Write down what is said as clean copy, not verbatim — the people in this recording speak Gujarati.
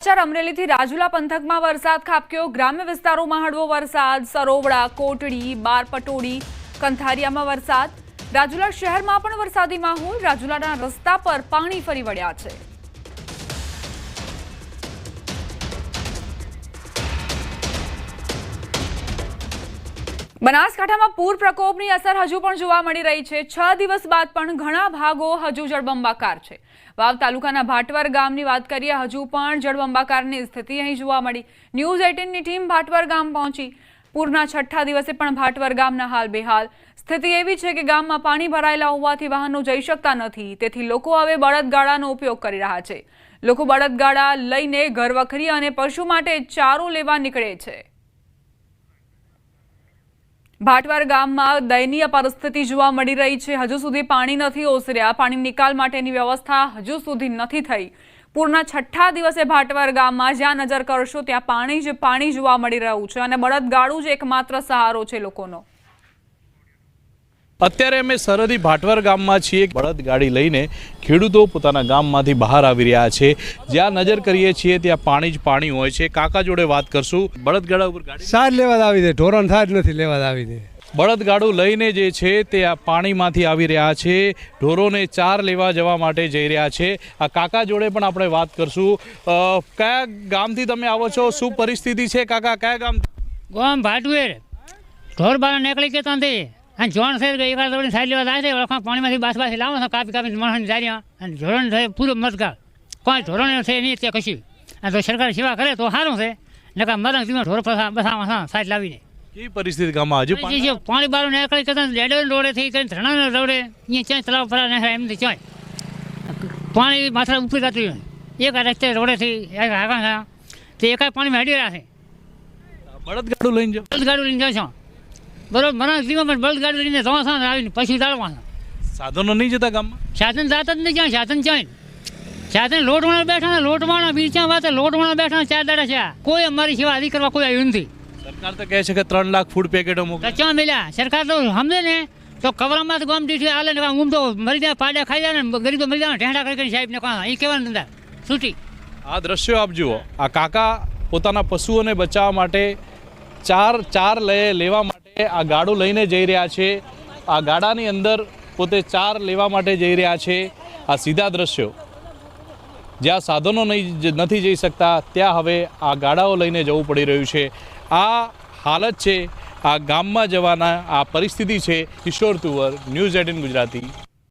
અમરેલીથી રાજુલા પંથકમાં વરસાદ ખાબક્યો। ગ્રામ્ય વિસ્તારોમાં હળવો વરસાદ। સરોવડા, કોટડી, બારપટોડી, કંથારિયામાં વરસાદ। રાજુલા શહેરમાં પણ વરસાદી માહોલ। રાજુલાના રસ્તા પર પાણી ફરી વળ્યા છે। બનાસકાંઠામાં પૂર પ્રકોપની અસર હજુ પણ જોવા મળી રહી છે। 6 દિવસ બાદ પણ ઘણા ભાગો હજુ જળબંબાકાર છે। વાવ તાલુકાના ભાટવર ગામની વાત કરીએ, હજુ પણ જળબંબાકારની સ્થિતિ અહીં જોવા મળી। ન્યૂઝ 18ની ટીમ ભાટવર ગામ પહોંચી। પૂરના 6થા દિવસે પણ ભાટવર ગામના હાલ બેહાલ। સ્થિતિ એવી છે કે ગામમાં પાણી ભરાયેલા હોવાથી વાહનો જઈ શકતા નથી, તેથી લોકો હવે બળદગાડાનો ઉપયોગ કરી રહ્યા છે। લોકો બળદગાડા લઈને ઘરવખરી અને પશુ માટે ચારો લેવા નીકળે છે। ભાટવર ગામમાં દયનીય પરિસ્થિતિ જોવા મળી રહી છે। હજુ સુધી પાણી નથી ઓસર્યા। પાણી નિકાલ માટેની વ્યવસ્થા હજુ સુધી નથી થઈ। પૂરના 6થા દિવસે ભાટવર ગામમાં જ્યાં નજર કરશો ત્યાં પાણી જ પાણી જોવા મળી રહ્યું છે અને બળદગાડું જ એકમાત્ર સહારો છે લોકોનો। અત્યારે અમે સરહદી ભાટવર ગામમાં છીએ। બળદગાડી લઈને ખેડૂતો પોતાના ગામમાંથી બહાર આવી રહ્યા છે। જ્યાં નજર કરીએ છીએ ત્યાં પાણી જ પાણી હોય છે। કાકા જોડે વાત કરશું। બળદગાડા ઉપર ગાડી સાર લેવા આવી દે, ઢોરણ સાર નથી લેવા આવી દે। બળદગાડું લઈને જે છે તે આ પાણીમાંથી આવી રહ્યા છે। ઢોરોને ચાર લેવા જવા માટે જઈ રહ્યા છે। આ કાકા જોડે પણ આપણે વાત કરશું। કયા ગામથી તમે આવો છો? શું પરિસ્થિતિ છે કાકા? કયા ગામ? ગામ ભાટવેર। ઢોર બાર નીકળી ગયા ત્યાંથી અને જોણ છે એકાદ દોડી સાઈડ લેવા જાય છે। ઓળખા પાણીમાંથી બાસ લાવો છો, કાપી કાપી માણસની જાર્યા અને ધોરણ છે પૂરો મતગાળ। કોઈ ધોરણ છે નહીં ત્યાં કશું। અને તો સરકાર સેવા કરે તો સારું છે, નકા મરંગ જીવન ઢોર બસાવા સાઈડ લાવીને કેવી પરિસ્થિતિ ગામમાં? હજુ પાણી બાર નીકળી કરતા લેડર રોડેથી કઈ ધરણા રોડે અહીંયા ક્યાંય તલાવ ફરા નાખ્યા એમથી ક્યાંય પાણી માથા ઉપરી જતું એક રસ્તે રોડેથી આગળ થયા તે એકાદ પાણીમાં હેડી રહ્યા છે। બળદગાડું લઈને જાઓ? બળદગાડું લઈને જાઓ છો બરોબર? મને જીવન પણ બળદગાડું લઈને જવા છો આવીને પછી ચાલવાના। સાધનો નહીં જતા ગામમાં? સાધન જાત જ નહીં, ક્યાં સાધન ક્યાંય સાધન લોટવાળા બેઠા ને લોટવાળા બીજા વાત લોટવાળા બેઠા 4 દાડા છે। કોઈ અમારી સેવા આદિ કરવા કોઈ આવ્યું નથી। સરકાર તો કહે છે કે 3 લાખ ફૂડ પેકેટો મોકલે। ક્યાં મળ્યા? સરકાર તો સમજે ને તો કવરમાં ગામ દીઠી હાલે ને ઊંઘ તો મરી જાય, પાડ્યા ખાઈ જાય ને ગરીબો મરી જાય ઢેંડા કરી સાહેબ ને કહા એ કહેવાનું ધંધા છૂટી। આ દ્રશ્યો આપ જુઓ। આ કાકા પોતાના પશુઓને બચાવવા માટે ચાર લેવા માટે આ ગાડું લઈને જઈ રહ્યા છે। આ ગાડાની અંદર પોતે ચાર લેવા માટે જઈ રહ્યા છે। આ સીધા દ્રશ્યો જ્યાં સાધનો નથી જઈ શકતા ત્યાં હવે આ ગાડાઓ લઈને જવું પડી રહ્યું છે। આ હાલત છે આ ગામમાં જવાના, આ પરિસ્થિતિ છે। કિશોર તુવર, ન્યૂઝ 18 ગુજરાતી।